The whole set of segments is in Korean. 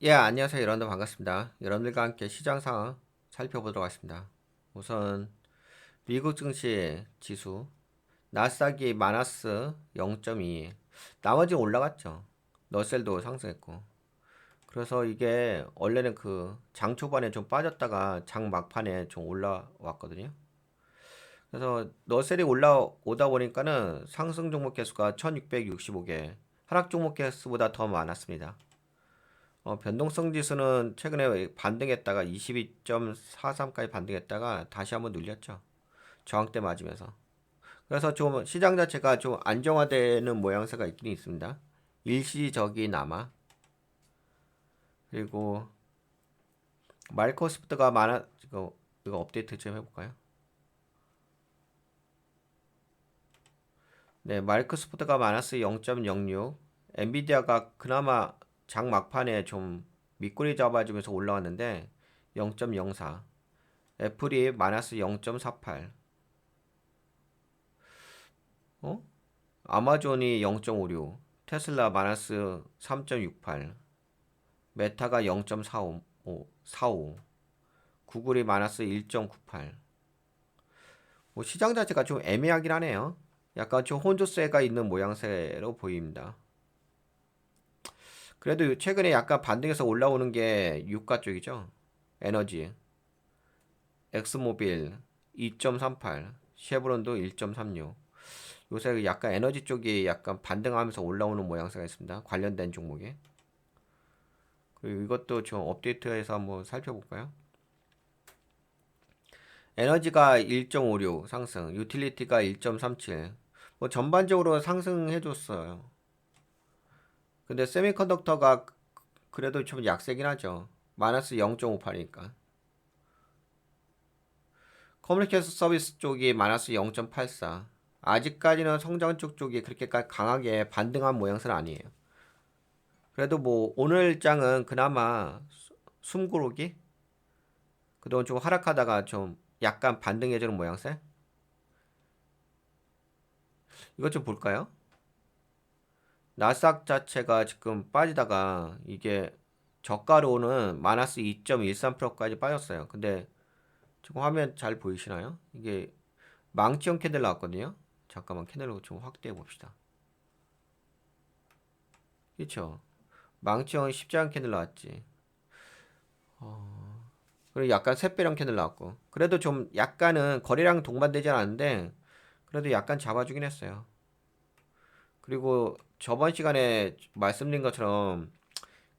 예, 안녕하세요. 여러분들 반갑습니다. 여러분들과 함께 시장 상황 살펴보도록 하겠습니다. 우선 미국 증시 지수 나스닥이 마이너스 0.2, 나머지는 올라갔죠. 러셀도 상승했고. 그래서 이게 원래는 그 장 초반에 좀 빠졌다가 장 막판에 좀 올라왔거든요. 그래서 러셀이 올라오다 보니까는 상승 종목 개수가 1665개, 하락 종목 개수보다 더 많았습니다. 변동성 지수는 최근에 반등했다가 22.43까지 반등했다가 다시 한번 눌렸죠. 저항대 맞으면서. 그래서 좀 시장 자체가 좀 안정화되는 모양새가 있긴 있습니다. 일시적이 남아. 그리고 마이크로소프트가 많아. 이거 업데이트 좀 해볼까요? 네, 마이크로소프트가 마이너스 0.06, 엔비디아가 그나마 장 막판에 좀 밑꼬리 잡아주면서 올라왔는데 0.04, 애플이 마이너스 0.48, 아마존이 0.56, 테슬라 마이너스 3.68, 메타가 0.45, 45, 구글이 마이너스 1.98. 뭐 시장 자체가 좀 애매하긴 하네요. 약간 좀 혼조세가 있는 모양새로 보입니다. 그래도 최근에 약간 반등해서 올라오는 게 유가 쪽이죠. 에너지, 엑스모빌 2.38, 쉐브론도 1.36. 요새 약간 에너지 쪽이 약간 반등하면서 올라오는 모양새가 있습니다. 관련된 종목에. 그리고 이것도 좀 업데이트해서 한번 살펴볼까요? 에너지가 1.56 상승, 유틸리티가 1.37. 뭐 전반적으로 상승해줬어요. 근데 세미컨덕터가 그래도 좀 약세긴 하죠. 마이너스 0.58이니까. 커뮤니케이션 서비스 쪽이 마이너스 0.84. 아직까지는 성장 쪽이 그렇게 강하게 반등한 모양새는 아니에요. 그래도 뭐 오늘 장은 그나마 숨고르기? 그동안 좀 하락하다가 좀 약간 반등해주는 모양새? 이것 좀 볼까요? 나스닥 자체가 지금 빠지다가 이게 저가로는 마이너스 2.13%까지 빠졌어요. 근데 지금 화면 잘 보이시나요? 이게 망치형 캔들 나왔거든요. 잠깐만 캔들로 좀 확대해 봅시다. 그렇죠? 망치형 십자형 캔들 나왔지. 그리고 약간 샛별형 캔들 나왔고. 그래도 좀 약간은 거래량 동반되지 않았는데 그래도 약간 잡아주긴 했어요. 그리고 저번 시간에 말씀드린 것처럼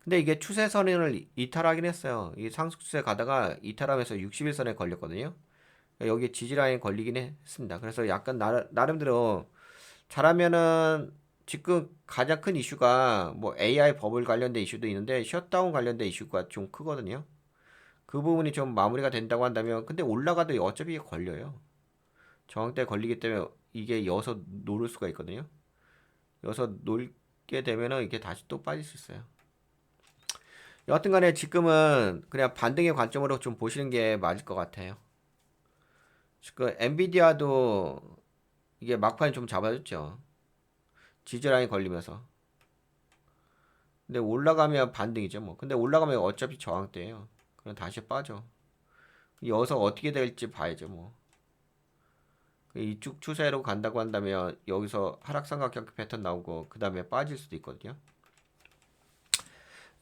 근데 이게 추세선을 이탈하긴 했어요. 이 상승추세 가다가 이탈하면서 61선에 걸렸거든요. 여기 지지라인 걸리긴 했습니다. 그래서 약간 나름대로 잘하면은 지금 가장 큰 이슈가 뭐 AI 버블 관련된 이슈도 있는데 셧다운 관련된 이슈가 좀 크거든요. 그 부분이 좀 마무리가 된다고 한다면 근데 올라가도 어차피 걸려요. 저항대 걸리기 때문에 이게 이어서 노를 수가 있거든요. 이어서 놀게 되면은 이게 다시 또 빠질 수 있어요. 여하튼 간에 지금은 그냥 반등의 관점으로 좀 보시는 게 맞을 것 같아요. 지금 엔비디아도 이게 막판에 좀 잡아줬죠. 지지라인 걸리면서. 근데 올라가면 반등이죠 뭐. 근데 올라가면 어차피 저항대예요. 그럼 다시 빠져. 여기서 어떻게 될지 봐야죠 뭐. 이쪽 추세로 간다고 한다면 여기서 하락삼각형 패턴 나오고 그 다음에 빠질 수도 있거든요.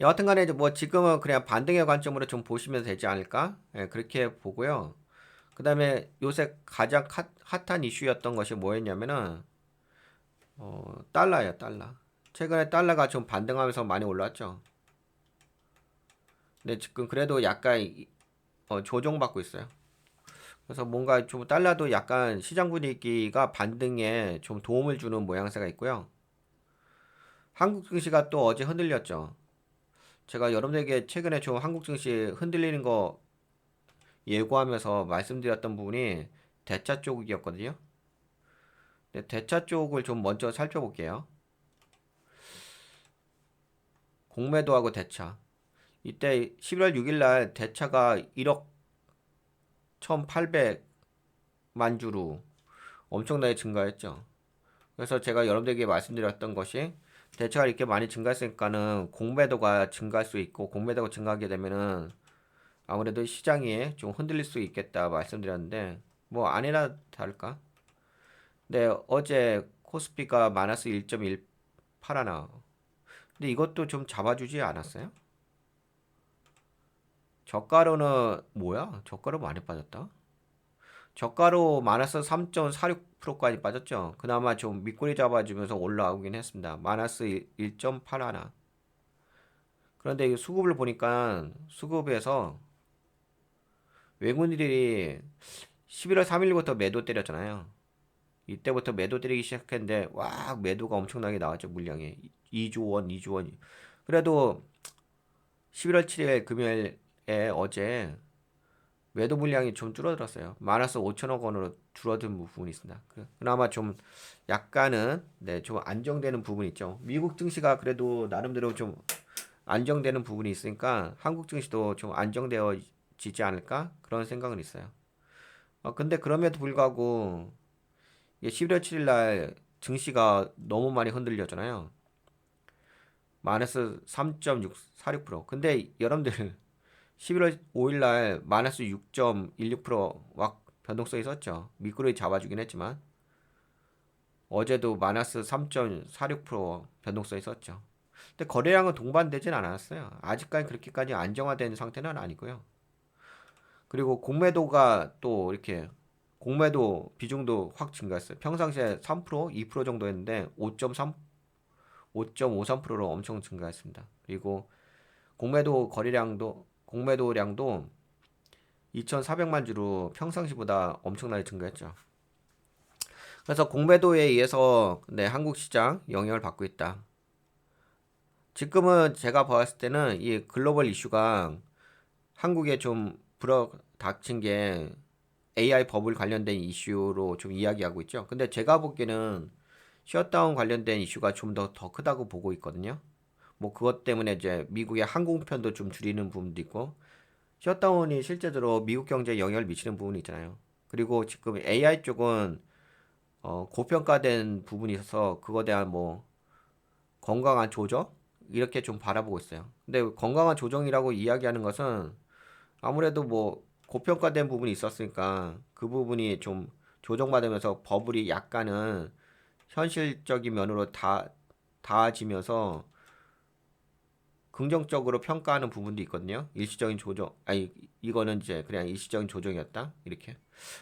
여하튼간에 뭐 지금은 그냥 반등의 관점으로 좀 보시면 되지 않을까? 예, 그렇게 보고요. 그 다음에 요새 가장 핫한 이슈였던 것이 뭐였냐면은 달러예요, 달러. 최근에 달러가 좀 반등하면서 많이 올랐죠. 근데 지금 그래도 약간 조정받고 있어요. 그래서 뭔가 좀 달러도 약간 시장 분위기가 반등에 좀 도움을 주는 모양새가 있고요. 한국 증시가 또 어제 흔들렸죠. 제가 여러분에게 최근에 좀 한국 증시 흔들리는 거 예고하면서 말씀드렸던 부분이 대차 쪽이었거든요. 근데 대차 쪽을 좀 먼저 살펴볼게요. 공매도하고 대차. 이때 11월 6일 날 대차가 1억 1,800만 주로 엄청나게 증가했죠. 그래서 제가 여러분들에게 말씀드렸던 것이 대차가 이렇게 많이 증가했으니까는 공매도가 증가할 수 있고 공매도가 증가하게 되면은 아무래도 시장이 좀 흔들릴 수 있겠다 말씀드렸는데 뭐 아니나 다를까? 네, 어제 코스피가 마이너스 1.18 하나. 근데 이것도 좀 잡아주지 않았어요? 저가로는 뭐야? 저가로 많이 빠졌다. 저가로 마이너스 3.46%까지 빠졌죠. 그나마 좀 밑꼬리 잡아주면서 올라오긴 했습니다. 마이너스 1.8 하나. 그런데 이 수급을 보니까 수급에서 외국인들이 11월 3일부터 매도 때렸잖아요. 이때부터 매도 때리기 시작했는데 와 매도가 엄청나게 나왔죠. 물량이 2조 원, 2조 원. 그래도 11월 7일 금요일에 어제 매도 물량이 좀 줄어들었어요. 마이너스 5천억 원으로 줄어든 부분이 있습니다. 그나마 좀 약간은 네, 좀 안정되는 부분이 있죠. 미국 증시가 그래도 나름대로 좀 안정되는 부분이 있으니까 한국 증시도 좀 안정되어지지 않을까? 그런 생각은 있어요. 근데 그럼에도 불구하고 11월 7일 날 증시가 너무 많이 흔들렸잖아요. 마이너스 3.46%. 근데 여러분들 11월 5일 날 마이너스 6.16%막 변동성이 있었죠. 미꾸라지 잡아주긴 했지만 어제도 마이너스 3.46% 변동성이 있었죠. 근데 거래량은 동반되진 않았어요. 아직까지 그렇게까지 안정화된 상태는 아니고요. 그리고 공매도가 또 이렇게 공매도 비중도 확 증가했어요. 평상시에 3%, 2% 정도였는데 5.53%로 엄청 증가했습니다. 그리고 공매도량도 2,400만 주로 평상시보다 엄청나게 증가했죠. 그래서 공매도에 의해서 네, 한국 시장 영향을 받고 있다. 지금은 제가 봤을 때는 이 글로벌 이슈가 한국에 좀 불어닥친 게 AI 버블 관련된 이슈로 좀 이야기하고 있죠. 근데 제가 보기에는 셧다운 관련된 이슈가 좀 더 크다고 보고 있거든요. 뭐 그것 때문에 이제 미국의 항공편도 좀 줄이는 부분도 있고 셧다운이 실제로 미국 경제에 영향을 미치는 부분이 있잖아요. 그리고 지금 AI 쪽은 고평가된 부분이 있어서 그거에 대한 뭐 건강한 조정 이렇게 좀 바라보고 있어요. 근데 건강한 조정이라고 이야기하는 것은 아무래도 뭐 고평가된 부분이 있었으니까 그 부분이 좀 조정받으면서 버블이 약간은 현실적인 면으로 닿아지면서 긍정적으로 평가하는 부분도 있거든요. 일시적인 조정, 아니 이거는 이제 그냥 일시적인 조정이었다 이렇게.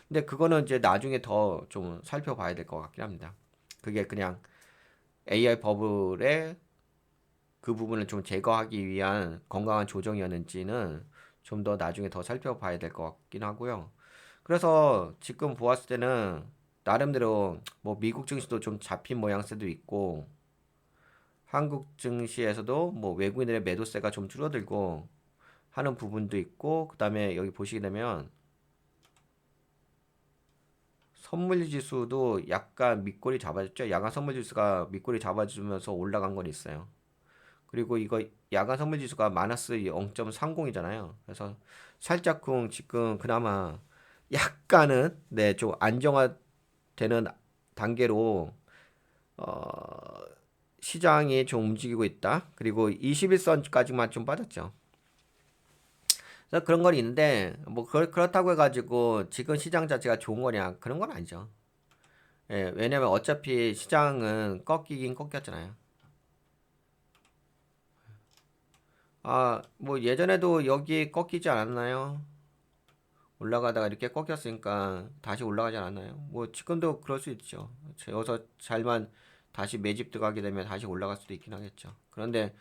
근데 그거는 이제 나중에 더 좀 살펴봐야 될 것 같긴 합니다. 그게 그냥 AI 버블의 그 부분을 좀 제거하기 위한 건강한 조정이었는지는 좀 더 나중에 더 살펴봐야 될 것 같긴 하고요. 그래서 지금 보았을 때는 나름대로 뭐 미국 증시도 좀 잡힌 모양새도 있고 한국 증시에서도 뭐 외국인들의 매도세가 좀 줄어들고 하는 부분도 있고 그다음에 여기 보시게 되면 선물 지수도 약간 밑꼬리 잡아줬죠. 야간 선물 지수가 밑꼬리 잡아주면서 올라간 건 있어요. 그리고 이거 야간 선물 지수가 마이너스 0.30이잖아요. 그래서 살짝쿵 지금 그나마 약간은 네, 좀 안정화되는 단계로 어, 시장이 좀 움직이고 있다. 그리고 21선까지만 좀 빠졌죠. 그래서 그런 건 있는데 뭐 그렇다고 해가지고 지금 시장 자체가 좋은 거냐 그런 건 아니죠. 예, 왜냐면 어차피 시장은 꺾이긴 꺾였잖아요. 뭐 예전에도 여기 꺾이지 않았나요? 올라가다가 이렇게 꺾였으니까 다시 올라가지 않았나요? 뭐 지금도 그럴 수 있죠. 여기서 잘만 다시 매집 들어가게 되면 다시 올라갈 수도 있긴 하겠죠. 그런데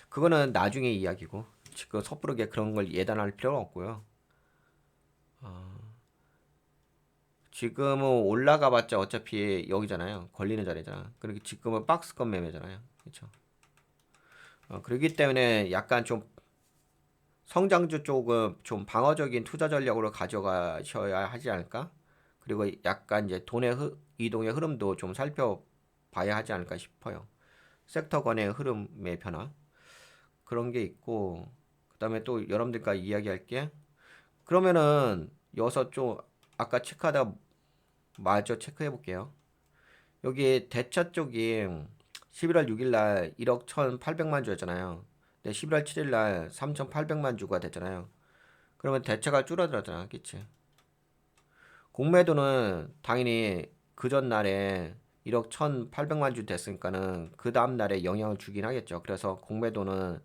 그거는 나중에 이야기고 지금 섣부르게 그런 걸 예단할 필요가 없고요. 지금은 올라가 봤자 어차피 여기잖아요. 걸리는 자리잖아. 그리고 지금은 박스권 매매잖아요. 그렇죠. 그렇기 때문에 약간 좀 성장주 쪽은 좀 방어적인 투자 전략으로 가져가셔야 하지 않을까? 그리고 약간 이제 돈의 이동의 흐름도 좀 살펴봐야 하지 않을까 싶어요. 섹터 간의 흐름의 변화 그런 게 있고 그다음에 또 여러분들과 이야기할 게 그러면은 여기서 좀 아까 체크하다 마저 체크해 볼게요. 여기 대차 쪽이 11월 6일 날 1억 1,800만 주였잖아요. 근데 11월 7일 날 3,800만 주가 됐잖아요. 그러면 대차가 줄어들었잖아, 그치? 공매도는 당연히 그 전날에 1억 1,800만 주 됐으니까는 그 다음 날에 영향을 주긴 하겠죠. 그래서 공매도는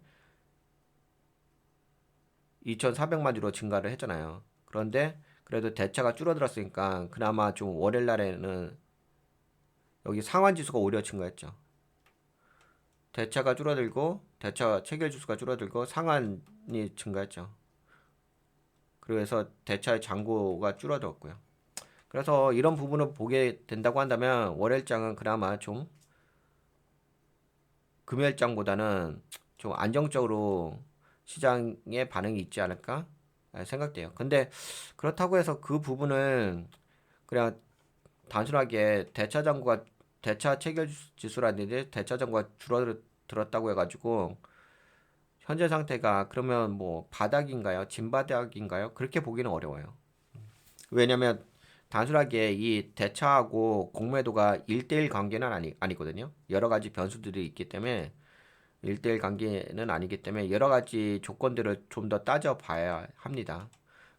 2,400만 주로 증가를 했잖아요. 그런데 그래도 대차가 줄어들었으니까 그나마 좀 월요일 날에는 여기 상환 지수가 오히려 증가했죠. 대차가 줄어들고 대차 체결 지수가 줄어들고 상환이 증가했죠. 그래서 대차의 잔고가 줄어들었고요. 그래서 이런 부분을 보게 된다고 한다면 월요일장은 그나마 좀 금요일장보다는 좀 안정적으로 시장의 반응이 있지 않을까 생각돼요. 근데 그렇다고 해서 그 부분을 그냥 단순하게 대차 체결 지수라든지 대차 잔고가 줄어들었다고 해가지고 현재 상태가 그러면 뭐 바닥인가요? 진바닥인가요? 그렇게 보기는 어려워요. 왜냐면 단순하게 이 대차하고 공매도가 1대1 관계는 아니거든요. 여러 가지 변수들이 있기 때문에 1대1 관계는 아니기 때문에 여러 가지 조건들을 좀 더 따져봐야 합니다.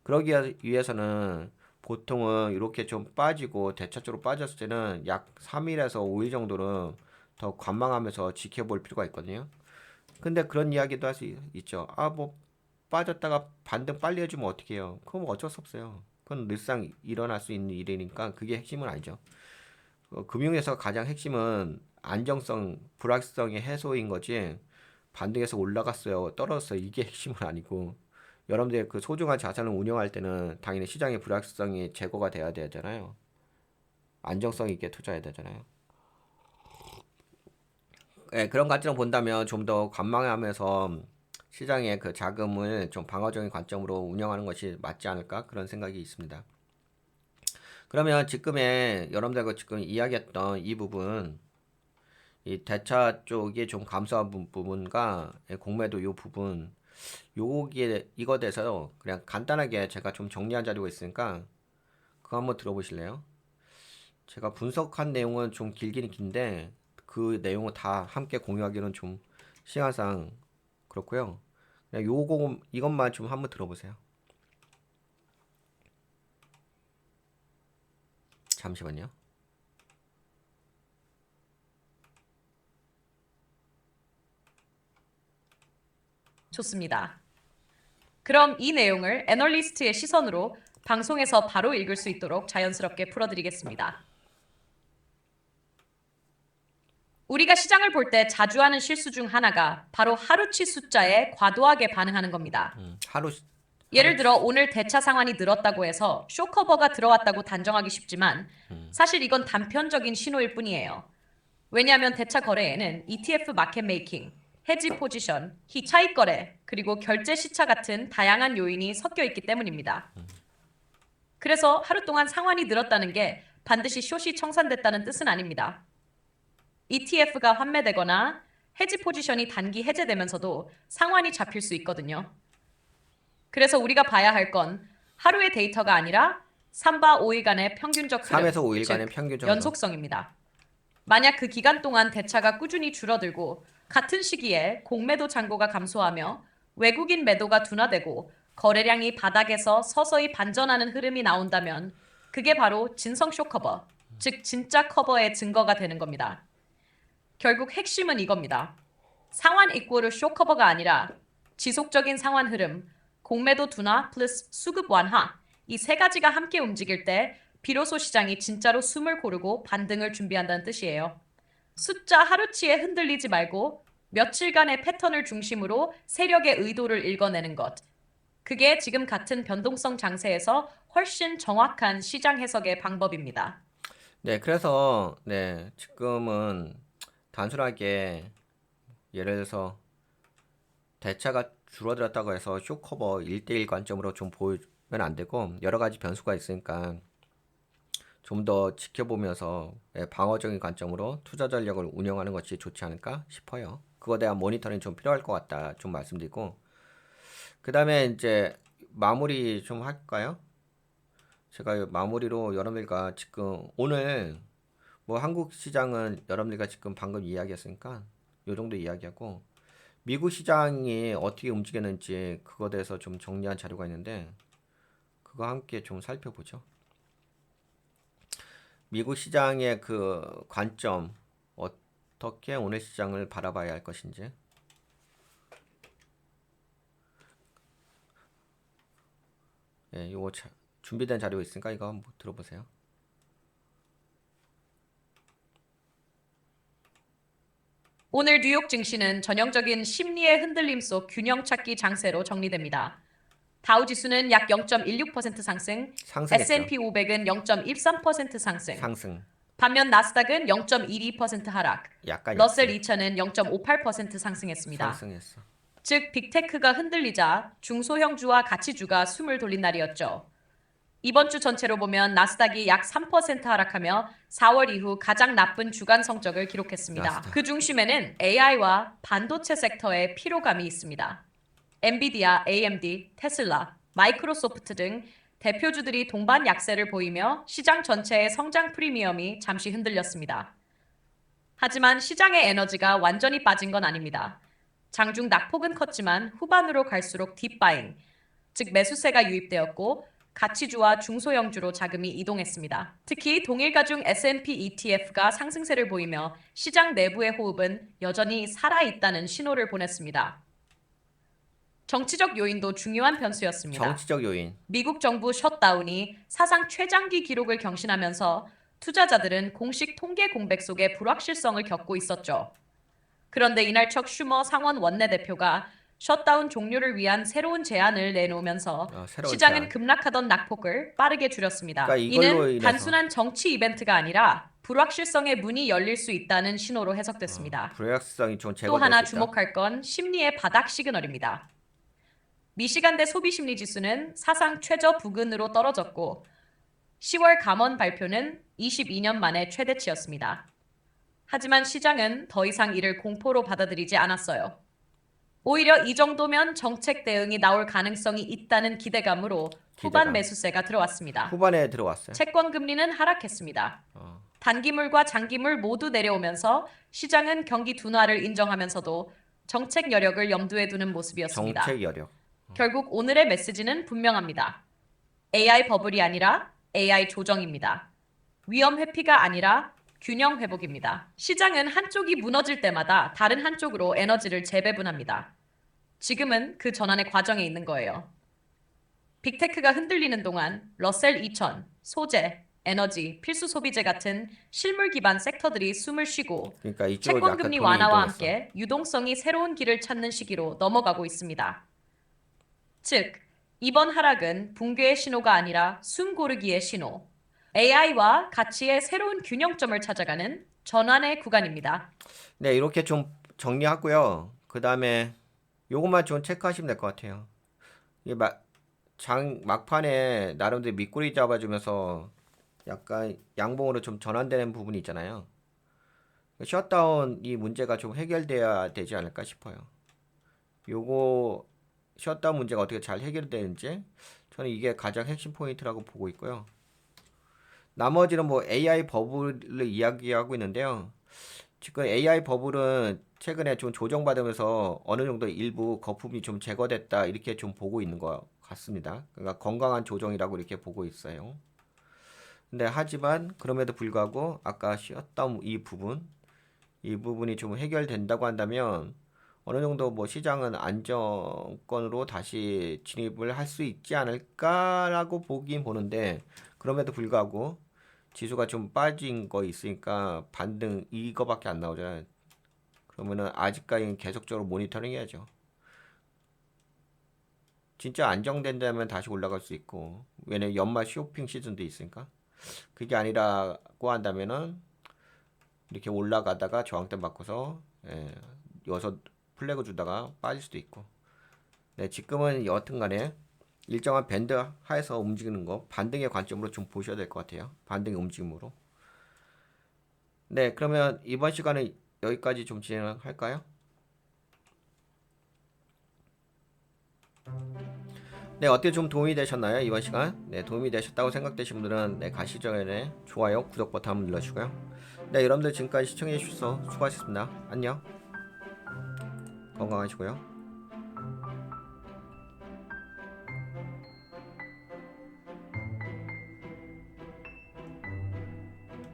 그러기 위해서는 보통은 이렇게 좀 빠지고 대차 쪽으로 빠졌을 때는 약 3일에서 5일 정도는 더 관망하면서 지켜볼 필요가 있거든요. 근데 그런 이야기도 할 수 있죠. 아, 뭐 빠졌다가 반등 빨리 해주면 어떻게 해요? 그건 어쩔 수 없어요. 그건 늘상 일어날 수 있는 일이니까 그게 핵심은 아니죠. 금융에서 가장 핵심은 안정성, 불확실성의 해소인 거지. 반등해서 올라갔어요, 떨어졌어요. 이게 핵심은 아니고 여러분들 그 소중한 자산을 운영할 때는 당연히 시장의 불확실성이 제거가 돼야 되잖아요. 안정성 있게 투자해야 되잖아요. 예, 그런 관점을 본다면 좀 더 관망하면서 시장의 그 자금을 좀 방어적인 관점으로 운영하는 것이 맞지 않을까 그런 생각이 있습니다. 그러면 지금의 여러분들과 지금 이야기했던 이 부분, 이 대차 쪽이 좀 감소한 부분과 공매도 이 부분, 요기에 이거 대해서 그냥 간단하게 제가 좀 정리한 자료가 있으니까 그거 한번 들어보실래요? 제가 분석한 내용은 좀 길긴 긴데 그 내용을 다 함께 공유하기는 좀 시간상 그렇고요. 그냥 요거 이것만 좀 한번 들어보세요. 잠시만요. 좋습니다. 그럼 이 내용을 애널리스트의 시선으로 방송에서 바로 읽을 수 있도록 자연스럽게 풀어드리겠습니다. 우리가 시장을 볼 때 자주 하는 실수 중 하나가 바로 하루치 숫자에 과도하게 반응하는 겁니다. 하루 예를 들어 오늘 대차 상환이 늘었다고 해서 쇼커버가 들어왔다고 단정하기 쉽지만 사실 이건 단편적인 신호일 뿐이에요. 왜냐하면 대차 거래에는 ETF 마켓 메이킹, 해지 포지션, 차익 거래, 그리고 결제 시차 같은 다양한 요인이 섞여 있기 때문입니다. 그래서 하루 동안 상환이 늘었다는 게 반드시 숏이 청산됐다는 뜻은 아닙니다. ETF가 환매되거나 해지 포지션이 단기 해제되면서도 상환이 잡힐 수 있거든요. 그래서 우리가 봐야 할 건 하루의 데이터가 아니라 3바 5일간의 평균적 흐름, 3에서 5일간의 즉 평균적 흐름. 연속성입니다. 만약 그 기간 동안 대차가 꾸준히 줄어들고 같은 시기에 공매도 잔고가 감소하며 외국인 매도가 둔화되고 거래량이 바닥에서 서서히 반전하는 흐름이 나온다면 그게 바로 진성 쇼커버, 즉 진짜 커버의 증거가 되는 겁니다. 결국 핵심은 이겁니다. 상환 이꼬르 쇼커버가 아니라 지속적인 상환 흐름, 공매도 둔화 플러스 수급 완화 이 세 가지가 함께 움직일 때 비로소 시장이 진짜로 숨을 고르고 반등을 준비한다는 뜻이에요. 숫자 하루치에 흔들리지 말고 며칠간의 패턴을 중심으로 세력의 의도를 읽어내는 것. 그게 지금 같은 변동성 장세에서 훨씬 정확한 시장 해석의 방법입니다. 네, 그래서 네, 지금은 단순하게 예를 들어서 대차가 줄어들었다고 해서 쇼커버 1대1 관점으로 좀 보면 안 되고 여러 가지 변수가 있으니까 좀 더 지켜보면서 방어적인 관점으로 투자 전략을 운영하는 것이 좋지 않을까 싶어요. 그거에 대한 모니터링 좀 필요할 것 같다 좀 말씀드리고 그 다음에 이제 마무리 좀 할까요? 제가 마무리로 여러분들과 지금 오늘 뭐 한국 시장은 여러분들과 지금 방금 이야기했으니까 요 정도 이야기하고 미국 시장이 어떻게 움직였는지 그거에 대해서 좀 정리한 자료가 있는데 그거 함께 좀 살펴보죠. 미국 시장의 그 관점 어떻게 오늘 시장을 바라봐야 할 것인지. 예, 요거 준비된 자료 있으니까 이거 한번 들어보세요. 오늘 뉴욕 증시는 전형적인 심리의 흔들림 속 균형 찾기 장세로 정리됩니다. 다우 지수는 약 0.16% 상승, 상승했죠. S&P 500은 0.13% 상승, 상승. 반면 나스닥은 0.12% 하락, 러셀 약간이었지. 2000은 0.58% 상승했습니다. 상승했어. 즉 빅테크가 흔들리자 중소형주와 가치주가 숨을 돌린 날이었죠. 이번 주 전체로 보면 나스닥이 약 3% 하락하며 4월 이후 가장 나쁜 주간 성적을 기록했습니다. 나스닥. 그 중심에는 AI와 반도체 섹터의 피로감이 있습니다. 엔비디아, AMD, 테슬라, 마이크로소프트 등 대표주들이 동반 약세를 보이며 시장 전체의 성장 프리미엄이 잠시 흔들렸습니다. 하지만 시장의 에너지가 완전히 빠진 건 아닙니다. 장중 낙폭은 컸지만 후반으로 갈수록 딥바잉, 즉 매수세가 유입되었고 가치주와 중소형주로 자금이 이동했습니다. 특히 동일가중 S&P ETF가 상승세를 보이며 시장 내부의 호흡은 여전히 살아있다는 신호를 보냈습니다. 정치적 요인도 중요한 변수였습니다. 정치적 요인. 미국 정부 셧다운이 사상 최장기 기록을 경신하면서 투자자들은 공식 통계 공백 속에 불확실성을 겪고 있었죠. 그런데 이날 척 슈머 상원 원내대표가 셧다운 종료를 위한 새로운 제안을 내놓으면서 새로운 시장은 제안. 급락하던 낙폭을 빠르게 그러니까 줄였습니다. 이걸로 이는 인해서 단순한 정치 이벤트가 아니라 불확실성의 문이 열릴 수 있다는 신호로 해석됐습니다. 불확실성이 좀 또 제거될 하나 수 있다. 주목할 건 심리의 바닥 시그널입니다. 미시간대 소비심리 지수는 사상 최저 부근으로 떨어졌고 10월 감원 발표는 22년 만에 최대치였습니다. 하지만 시장은 더 이상 이를 공포로 받아들이지 않았어요. 오히려 이 정도면 정책 대응이 나올 가능성이 있다는 기대감으로 후반 기대감. 매수세가 들어왔습니다. 후반에 들어왔어요. 채권 금리는 하락했습니다. 어, 단기물과 장기물 모두 내려오면서 시장은 경기 둔화를 인정하면서도 정책 여력을 염두에 두는 모습이었습니다. 정책 여력. 결국 오늘의 메시지는 분명합니다. AI 버블이 아니라 AI 조정입니다. 위험 회피가 아니라 균형 회복입니다. 시장은 한쪽이 무너질 때마다 다른 한쪽으로 에너지를 재배분합니다. 지금은 그 전환의 과정에 있는 거예요. 빅테크가 흔들리는 동안 러셀 2000, 소재, 에너지, 필수 소비재 같은 실물 기반 섹터들이 숨을 쉬고 그러니까 이쪽으로 채권 약간 금리 돈이 완화와 이동했어. 함께 유동성이 새로운 길을 찾는 시기로 넘어가고 있습니다. 즉, 이번 하락은 붕괴의 신호가 아니라 숨 고르기의 신호. AI와 가치의 새로운 균형점을 찾아가는 전환의 구간입니다. 네, 이렇게 좀 정리하고요. 그 다음에 요것만 좀 체크하시면 될 것 같아요. 이게 막판에 나름대로 밑꼬리 잡아주면서 약간 양봉으로 좀 전환되는 부분이 있잖아요. 셧다운 이 문제가 좀 해결돼야 되지 않을까 싶어요. 요거 셧다운 문제가 어떻게 잘 해결되는지 저는 이게 가장 핵심 포인트라고 보고 있고요. 나머지는 뭐 AI 버블을 이야기하고 있는데요. 지금 AI 버블은 최근에 좀 조정받으면서 어느 정도 일부 거품이 좀 제거됐다 이렇게 좀 보고 있는 것 같습니다. 그러니까 건강한 조정이라고 이렇게 보고 있어요. 근데 하지만 그럼에도 불구하고 아까 쉬었던 이 부분이 좀 해결된다고 한다면 어느 정도 뭐 시장은 안정권으로 다시 진입을 할 수 있지 않을까라고 보긴 보는데 그럼에도 불구하고 지수가 좀 빠진 거 있으니까 반등 이거밖에 안 나오잖아요. 그러면은 아직까지는 계속적으로 모니터링 해야죠. 진짜 안정된다면 다시 올라갈 수 있고 왜냐면 연말 쇼핑 시즌도 있으니까 그게 아니라고 한다면은 이렇게 올라가다가 저항점 받고서 여기서 플래그 주다가 빠질 수도 있고 네, 지금은 여하튼간에 일정한 밴드 하에서 움직이는 거 반등의 관점으로 좀 보셔야 될 것 같아요. 반등의 움직임으로. 네, 그러면 이번 시간은 여기까지 좀 진행할까요? 네, 어떻게 좀 도움이 되셨나요? 이번 시간? 네, 도움이 되셨다고 생각되신 분들은 네, 가시기 전에 좋아요, 구독 버튼 한번 눌러주시고요. 네, 여러분들 지금까지 시청해 주셔서 수고하셨습니다. 안녕. 건강하시고요.